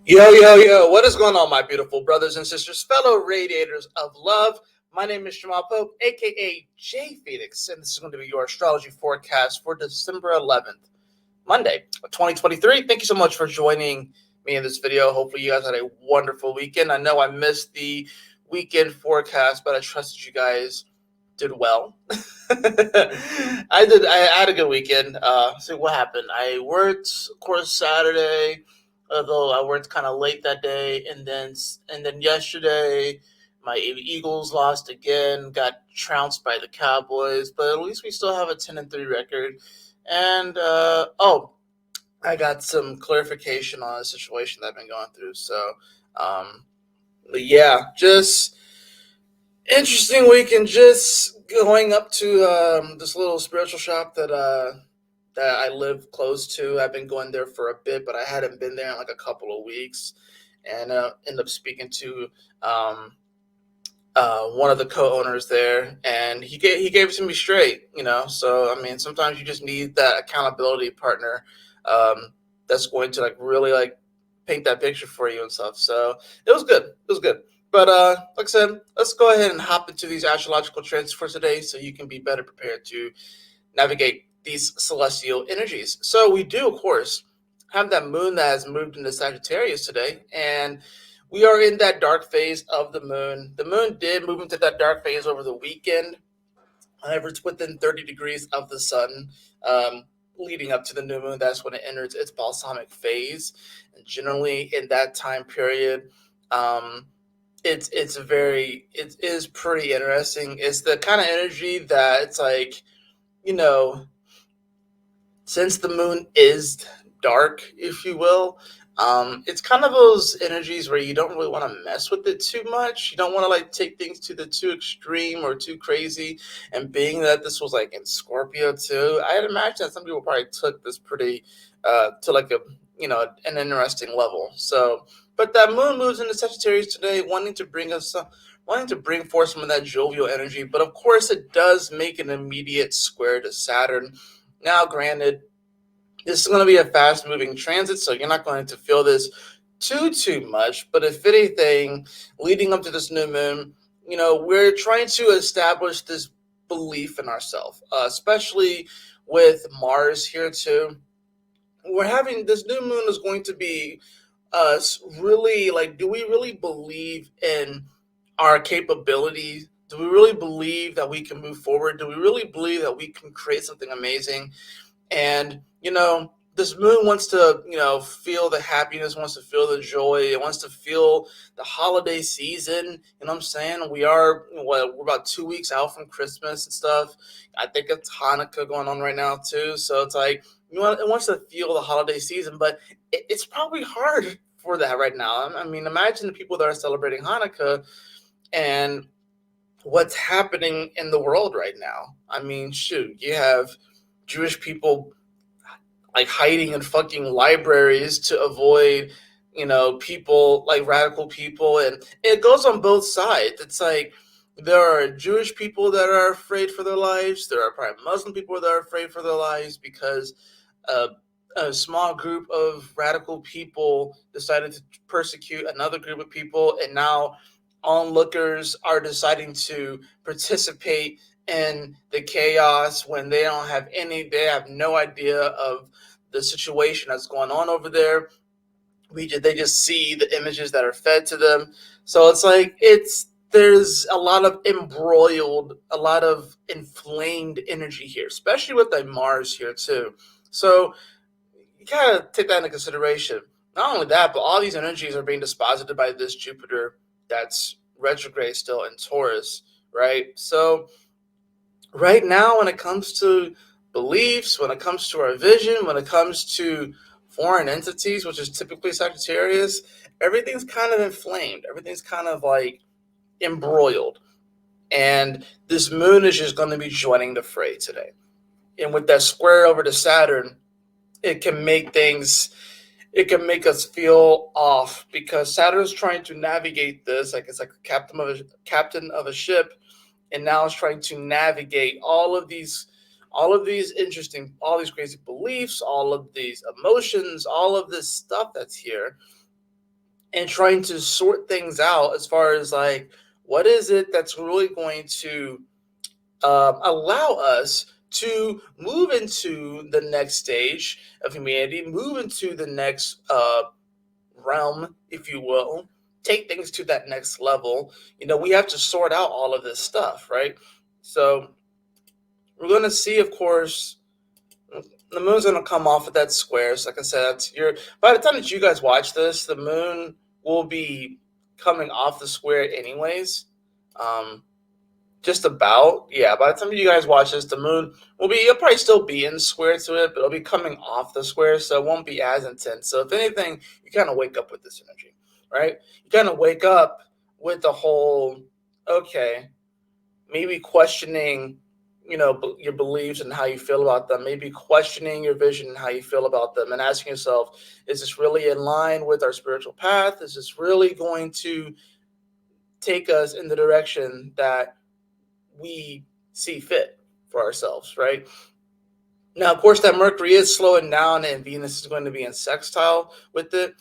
Yo, yo, yo, what is going on, my beautiful brothers and sisters, fellow radiators of love? My name is Jamal Pope, aka J Phoenix, and this is going to be your astrology forecast for December 11th, Monday, 2023. Thank you so much for joining me in this video. Hopefully, you guys had a wonderful weekend. I know I missed the weekend forecast, but I trust that you guys did well. I did. I had a good weekend. So what happened? I worked, of course, Saturday, although I worked kind of late that day, and then yesterday, my Eagles lost again, got trounced by the Cowboys, but at least we still have a 10-3 record. And I got some clarification on a situation that I've been going through. So, but yeah, just interesting week, and just going up to this little spiritual shop that I live close to. I've been going there for a bit, but I hadn't been there in like a couple of weeks, and ended up speaking to um, one of the co-owners there, and he gave it to me straight, you know. So I mean, sometimes you just need that accountability partner that's going to like really like paint that picture for you and stuff. So it was good. It was good. But like I said, let's go ahead and hop into these astrological trends for today, so you can be better prepared to navigate these celestial energies. So we do, of course, have that moon that has moved into Sagittarius today, and we are in that dark phase of the moon. The moon did move into that dark phase over the weekend. However, it's within 30 degrees of the sun. Leading up to the new moon, that's when it enters its balsamic phase. And generally, in that time period, um, it is pretty interesting. It's the kind of energy that it's like, you know, since the moon is dark, if you will, it's kind of those energies where you don't really want to mess with it too much. You don't want to like take things to the too extreme or too crazy. And being that this was like in Scorpio too, I'd imagine that some people probably took this pretty to like a an interesting level. So, but that moon moves into Sagittarius today, wanting to bring forth some of that jovial energy. But of course, it does make an immediate square to Saturn. Now, granted, this is going to be a fast moving transit, so you're not going to feel this too much. But if anything, leading up to this new moon, we're trying to establish this belief in ourselves, especially with Mars here too. We're having this new moon is going to be us really like, do we really believe in our capabilities? Do we really believe that we can move forward? Do we really believe that we can create something amazing? And, this moon wants to, feel the happiness, wants to feel the joy, it wants to feel the holiday season. You know what I'm saying? We're about 2 weeks out from Christmas and stuff. I think it's Hanukkah going on right now too. So it's like, it wants to feel the holiday season, but it's probably hard for that right now. I mean, imagine the people that are celebrating Hanukkah and what's happening in the world right now. I mean, shoot, you have Jewish people like hiding in fucking libraries to avoid, people like radical people, and it goes on both sides. It's like there are Jewish people that are afraid for their lives. There are probably Muslim people that are afraid for their lives because uh, a small group of radical people decided to persecute another group of people, and now onlookers are deciding to participate in the chaos when they have no idea of the situation that's going on over there. They just see the images that are fed to them. So it's like there's a lot of a lot of inflamed energy here, especially with the Mars here too. So you gotta take that into consideration. Not only that, but all these energies are being disposited by this Jupiter that's retrograde still in Taurus, right? So right now, when it comes to beliefs, when it comes to our vision, when it comes to foreign entities, which is typically Sagittarius, everything's kind of inflamed. Everything's kind of like embroiled. And this moon is just going to be joining the fray today. And with that square over to Saturn, it can make us feel off because Saturn's trying to navigate this like it's like a captain of a ship, and now it's trying to navigate all of these all these crazy beliefs, all of these emotions, all of this stuff that's here. and trying to sort things out as far as like, what is it that's really going to allow us to move into the next stage of humanity, move into the next realm, if you will, take things to that next level. We have to sort out all of this stuff, right? So we're going to see, of course, the moon's going to come off of that square. So like I said, by the time that you guys watch this, the moon will be coming off the square anyways. Just about, yeah. By the time you guys watch this, the moon it'll probably still be in square to it, but it'll be coming off the square, so it won't be as intense. So if anything, you kind of wake up with this energy, right? You kind of wake up with the whole, okay, maybe questioning, your beliefs and how you feel about them, maybe questioning your vision and how you feel about them, and asking yourself, is this really in line with our spiritual path? Is this really going to take us in the direction that we see fit for ourselves, right? Now, of course, that Mercury is slowing down and Venus is going to be in sextile with it.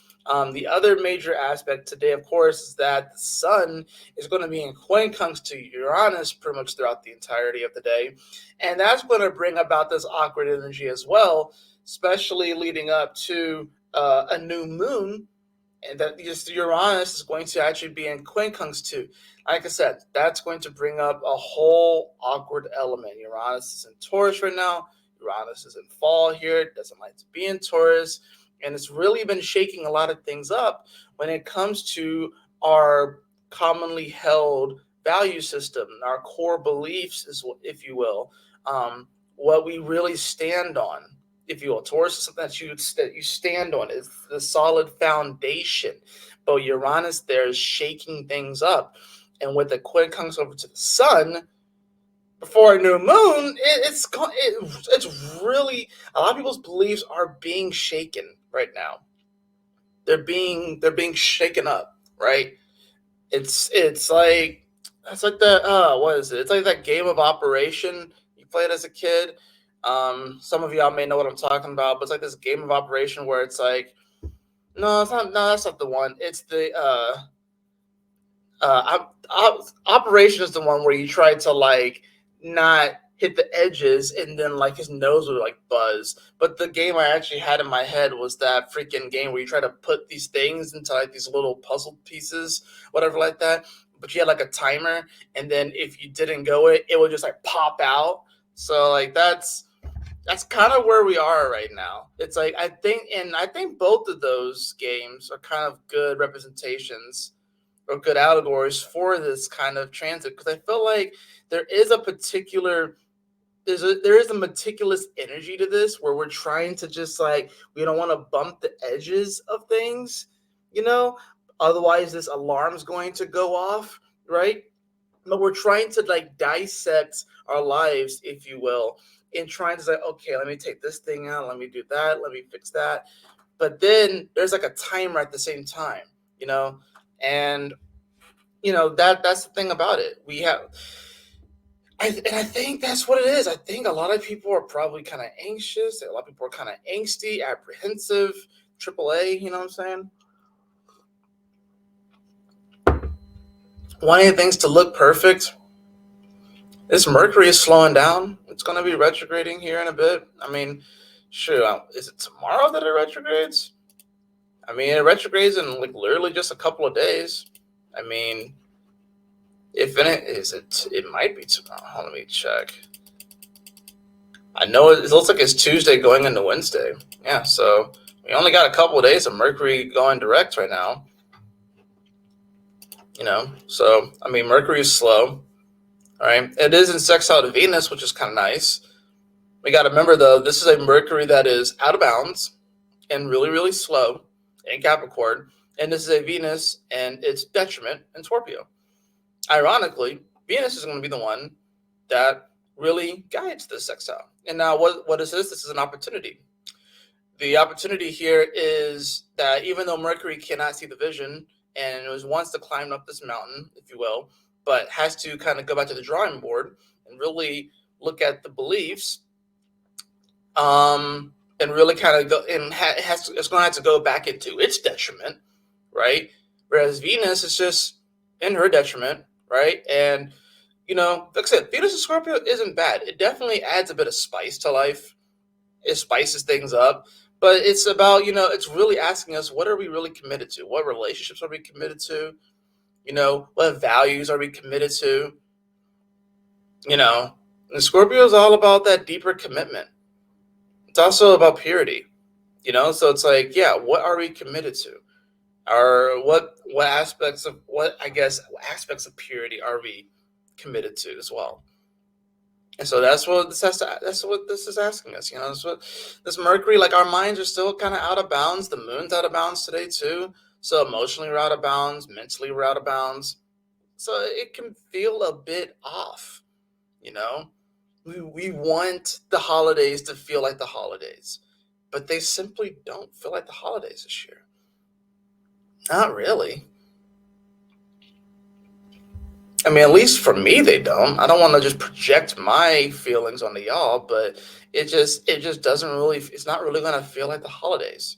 The other major aspect today, of course, is that the Sun is going to be in quincunx to Uranus pretty much throughout the entirety of the day. And that's going to bring about this awkward energy as well, especially leading up to a new moon, and that just Uranus is going to actually be in quincunx too. Like I said, that's going to bring up a whole awkward element. Uranus is in Taurus right now. Uranus is in fall here. It doesn't like to be in Taurus. And it's really been shaking a lot of things up when it comes to our commonly held value system, our core beliefs, if you will, what we really stand on. If you will, Taurus is something that you stand on. It's the solid foundation. But Uranus there is shaking things up. And with the quincunx over to the Sun before a new moon, it's really, a lot of people's beliefs are being shaken right now. They're being shaken up, right? It's like the what is it? It's like that game of Operation you played as a kid. Some of y'all may know what I'm talking about, but it's like this game of Operation where it's like, no, it's not. No, that's not the one. It's the Operation is the one where you try to like not hit the edges, and then like his nose would like buzz. But the game I actually had in my head was that freaking game where you try to put these things into like these little puzzle pieces, whatever like that. But you had like a timer, and then if you didn't go it would just like pop out. So like that's kind of where we are right now. It's like I think both of those games are kind of good representations or good allegories for this kind of transit, because I feel like there is a meticulous energy to this where we're trying to just like, we don't want to bump the edges of things, otherwise this alarm's going to go off, right? But we're trying to like dissect our lives, if you will, and trying to say, okay, let me take this thing out, let me do that, let me fix that. But then there's like a timer at the same time, and that's the thing about it. I think that's what it is. I think a lot of people are probably kind of anxious. A lot of people are kind of angsty, apprehensive, AAA, you know what I'm saying? Wanting things to look perfect. This Mercury is slowing down. It's going to be retrograding here in a bit. I mean, sure, is it tomorrow that it retrogrades? I mean, it retrogrades in like literally just a couple of days. I mean, if it might be tomorrow. Let me check. I know it looks like it's Tuesday going into Wednesday. Yeah, so we only got a couple of days of Mercury going direct right now. So I mean, Mercury is slow. All right, it is in sextile to Venus, which is kind of nice. We got to remember though, this is a Mercury that is out of bounds and really, really slow in Capricorn, and this is a Venus and its detriment in Scorpio. Ironically, Venus is going to be the one that really guides this sextile. And now what is this? This is an opportunity. The opportunity here is that even though Mercury cannot see the vision and it was wants to climb up this mountain, if you will, but has to kind of go back to the drawing board and really look at the beliefs, and really kind of go, and it's going to have to go back into its detriment, right? Whereas Venus is just in her detriment, right? And, like I said, Venus and Scorpio isn't bad. It definitely adds a bit of spice to life. It spices things up. But it's about, it's really asking us, what are we really committed to? What relationships are we committed to? What values are we committed to? And Scorpio is all about that deeper commitment. It's also about purity, so it's like, yeah, what are we committed to? Or what aspects of what aspects of purity are we committed to as well? And so that's what this is asking us. That's what this Mercury, like, our minds are still kind of out of bounds. The moon's out of bounds today too. So emotionally we're out of bounds, mentally we're out of bounds. So it can feel a bit off, We want the holidays to feel like the holidays, but they simply don't feel like the holidays this year. Not really. I mean, at least for me, they don't. I don't want to just project my feelings onto y'all, but it just doesn't really. It's not really going to feel like the holidays.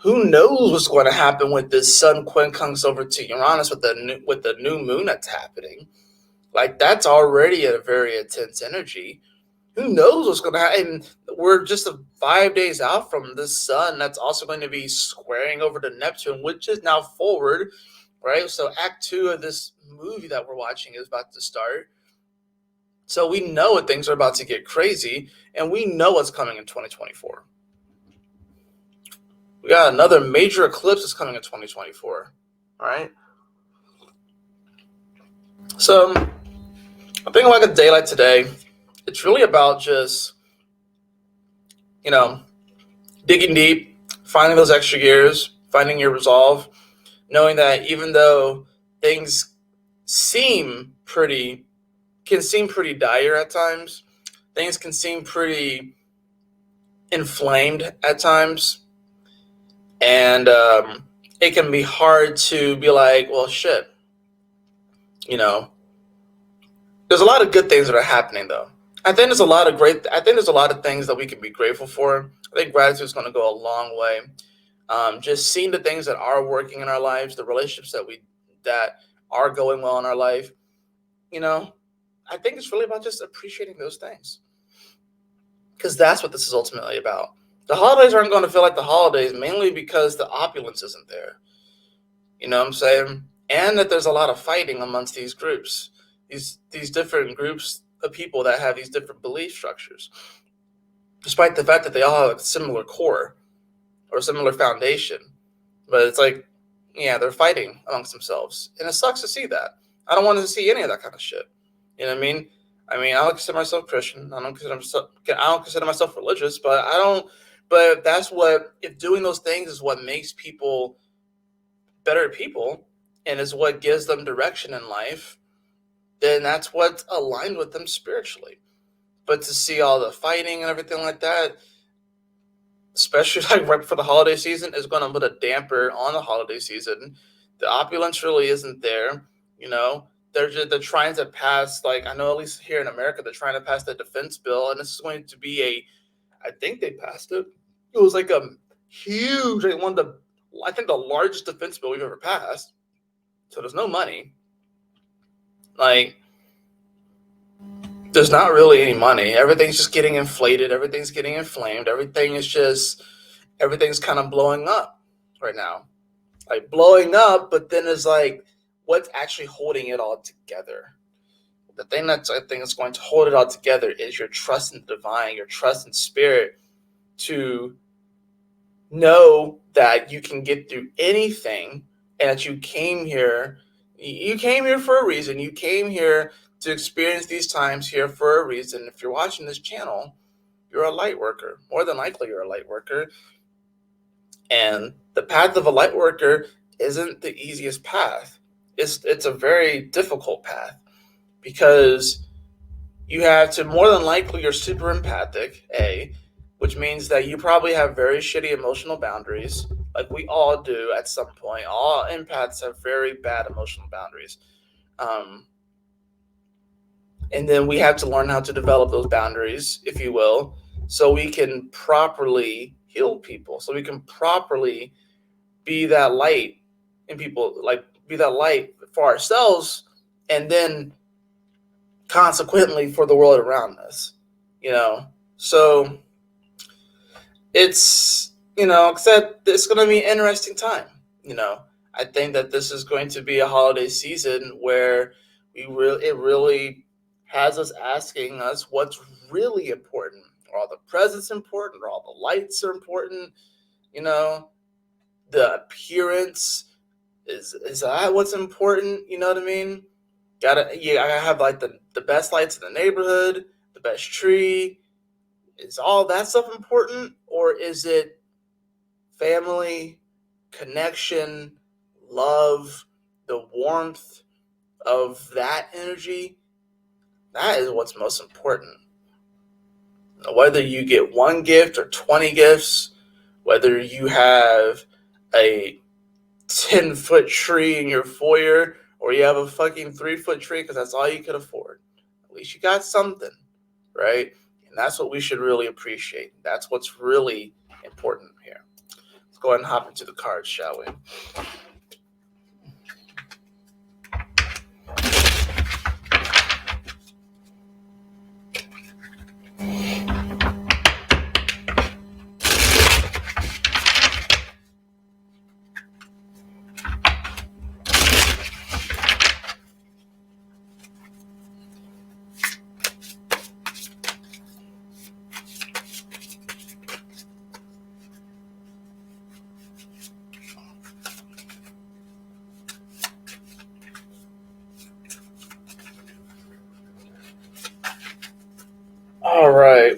Who knows what's going to happen with this Sun quincunx over to Uranus with the new moon that's happening? Like, that's already a very intense energy. Who knows what's going to happen? We're just 5 days out from the Sun that's also going to be squaring over to Neptune, which is now forward, right? So Act 2 of this movie that we're watching is about to start. So we know that things are about to get crazy, and we know what's coming in 2024. We got another major eclipse that's coming in 2024, all right? So I think like a day like today, it's really about just, digging deep, finding those extra gears, finding your resolve, knowing that even though things can seem pretty dire at times, things can seem pretty inflamed at times, and it can be hard to be like, well, shit, there's a lot of good things that are happening though. I think there's a lot of things that we can be grateful for. I think gratitude is going to go a long way. Just seeing the things that are working in our lives, the relationships that are going well in our life, I think it's really about just appreciating those things, because that's what this is ultimately about. The holidays aren't going to feel like the holidays mainly because the opulence isn't there. You know what I'm saying? And that there's a lot of fighting amongst these groups, these different groups of people that have these different belief structures, despite the fact that they all have a similar core or a similar foundation. But it's like, yeah, they're fighting amongst themselves, and it sucks to see that. I don't want to see any of that kind of shit. You know what I mean? I don't consider myself Christian. I don't consider myself religious, but I don't. But if doing those things is what makes people better people, and is what gives them direction in life, then that's what's aligned with them spiritually. But to see all the fighting and everything like that, especially like right before the holiday season, is going to put a damper on the holiday season. The opulence really isn't there. They're trying to pass, like, I know at least here in America, they're trying to pass the defense bill, and this is going to be I think they passed it. It was like a huge, like I think the largest defense bill we've ever passed. So there's no money. Like, there's not really any money. Everything's just getting inflated. Everything's getting inflamed. Everything's kind of blowing up right now. Like, blowing up, but then it's like, what's actually holding it all together? The thing I think is going to hold it all together is your trust in the divine, your trust in spirit, to know that you can get through anything, and that you came here for a reason. You came here to experience these times here for a reason. If you're watching this channel, you're a light worker. More than likely, you're a light worker. And the path of a light worker isn't the easiest path. It's a very difficult path, because you have to, more than likely, you're super empathic, which means that you probably have very shitty emotional boundaries, like we all do at some point. All empaths have very bad emotional boundaries. And then we have to learn how to develop those boundaries, if you will, so we can properly heal people, so we can properly be that light in people, like be that light for ourselves, and then consequently for the world around us. So it's except it's going to be an interesting time. I think that this is going to be a holiday season where it really has us asking us what's really important. Are all the presents important? Are all the lights are important? The appearance is that what's important? You know what I mean? I have like the best lights in the neighborhood, the best tree. Is all that stuff important, or is it family, connection, love, the warmth of that energy? That is what's most important. Whether you get one gift or 20 gifts, whether you have a 10-foot tree in your foyer or you have a fucking 3-foot tree because that's all you could afford, at least you got something, right? And that's what we should really appreciate. That's what's really important here. Let's go ahead and hop into the cards, shall we? All right.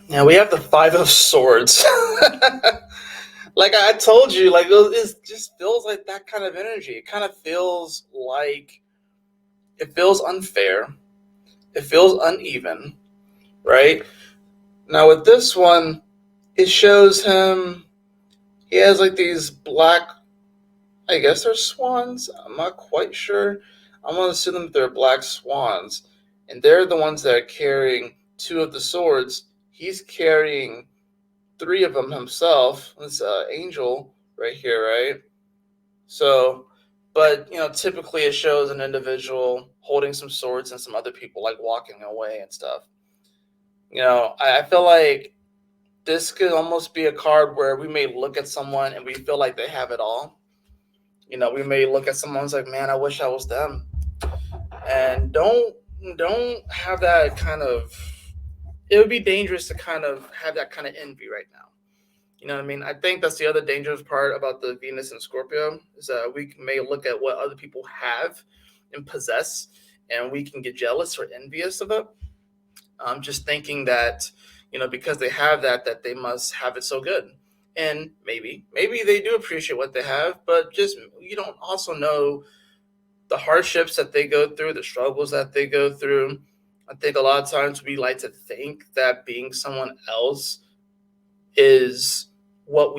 Now we have the Five of Swords. Like I told you, like it just feels like that kind of energy. It kind of feels like it feels unfair. It feels uneven, right? Now with this one, it shows him. He has like these black. I guess they're swans. I'm not quite sure. I'm gonna assume that they're black swans, and they're the ones that are carrying two of the swords. He's carrying three of them himself. This angel right here, right? So, but typically it shows an individual holding some swords and some other people like walking away and stuff. I feel like this could almost be a card where we may look at someone and we feel like they have it all. We may look at someone's like, man, I wish I was them. And don't have that kind of. It would be dangerous to kind of have that kind of envy right now. You know what I mean? I think that's the other dangerous part about the Venus and Scorpio is that we may look at what other people have and possess, and we can get jealous or envious of it. Just thinking that, because they have that they must have it so good. And maybe they do appreciate what they have, but just you don't also know the hardships that they go through, the struggles that they go through. I think a lot of times we like to think that being someone else is what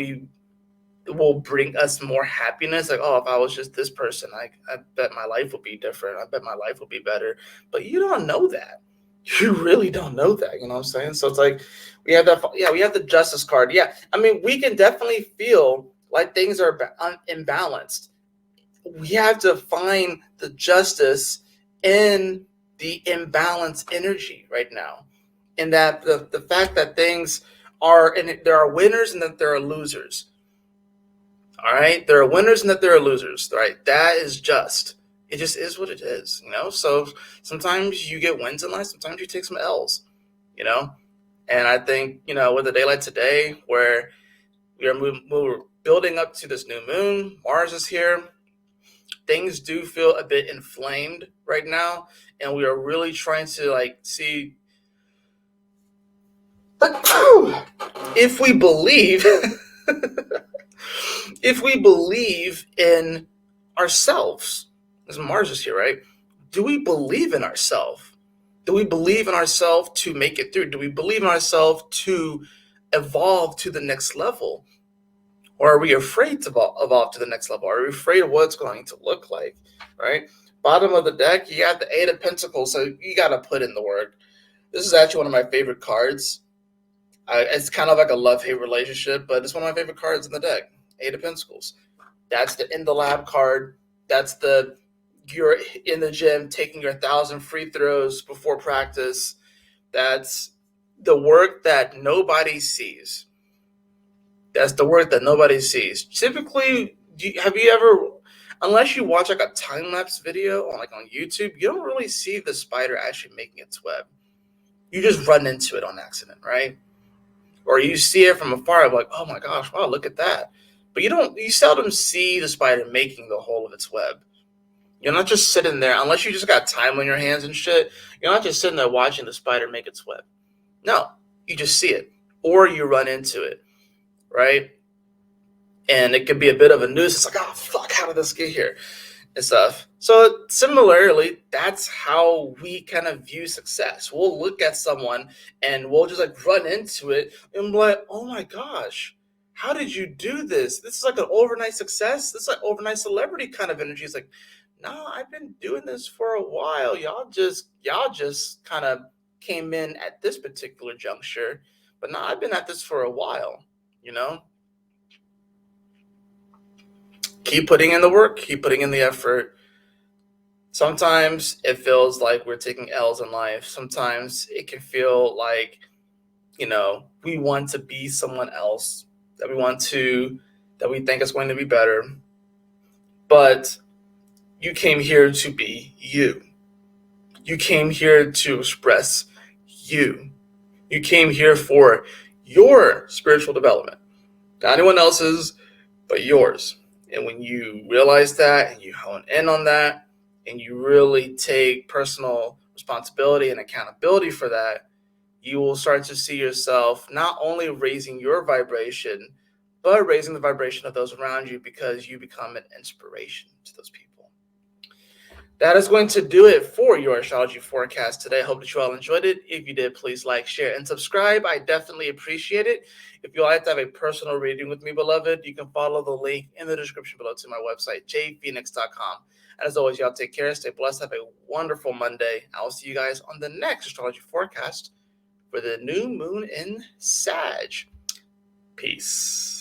will bring us more happiness. Like, oh, if I was just this person, I bet my life would be different. I bet my life would be better. But you don't know that. You really don't know that. You know what I'm saying? So it's like we have that. Yeah, we have the Justice card. Yeah, I mean, we can definitely feel like things are imbalanced. We have to find the justice in the imbalanced energy right now, and that the fact that things are, and there are winners and that there are losers. All right, there are winners and that there are losers. Right, that is just. It just is what it is, So sometimes you get wins in life, sometimes you take some L's, And I think with a day like today, where we're building up to this new moon, Mars is here. Things do feel a bit inflamed right now, and we are really trying to see if we believe in ourselves. As Mars is here, right? Do we believe in ourselves? Do we believe in ourselves to make it through? Do we believe in ourselves to evolve to the next level? Or are we afraid to evolve to the next level? Are we afraid of what it's going to look like, right? Bottom of the deck, you got the Eight of Pentacles, so you got to put in the work. This is actually one of my favorite cards. It's kind of like a love-hate relationship, but it's one of my favorite cards in the deck. Eight of Pentacles. That's the in the lab card. That's the you're in the gym taking your 1,000 free throws before practice. That's the work that nobody sees. That's the work that nobody sees. Typically, have you ever, unless you watch like a time lapse video on YouTube, you don't really see the spider actually making its web. You just run into it on accident, right? Or you see it from afar, like, oh my gosh, wow, look at that. But you seldom see the spider making the whole of its web. You're not just sitting there, unless you just got time on your hands and shit, you're not just sitting there watching the spider make its web. No, you just see it. Or you run into it, right? And it could be a bit of a nuisance, like, oh, fuck, how did this get here? And stuff. So similarly, that's how we kind of view success. We'll look at someone and we'll just like run into it and be like, oh my gosh, how did you do this? This is like an overnight success. This is like overnight celebrity kind of energy. It's like, no, I've been doing this for a while. Y'all just kind of came in at this particular juncture, but no, I've been at this for a while, you know? Keep putting in the work, keep putting in the effort. Sometimes it feels like we're taking L's in life. Sometimes it can feel like, we want to be someone else, that we think is going to be better. But you came here to be you. You came here to express you. You came here for your spiritual development. Not anyone else's, but yours. And when you realize that and you hone in on that and you really take personal responsibility and accountability for that, you will start to see yourself not only raising your vibration, but raising the vibration of those around you, because you become an inspiration to those people. That is going to do it for your astrology forecast today. I hope that you all enjoyed it. If you did, please like, share, and subscribe. I definitely appreciate it. If you'd like to have a personal reading with me, beloved, you can follow the link in the description below to my website, jphoenix.com. And as always, y'all take care, stay blessed, have a wonderful Monday. I will see you guys on the next astrology forecast for the new moon in Sag. Peace.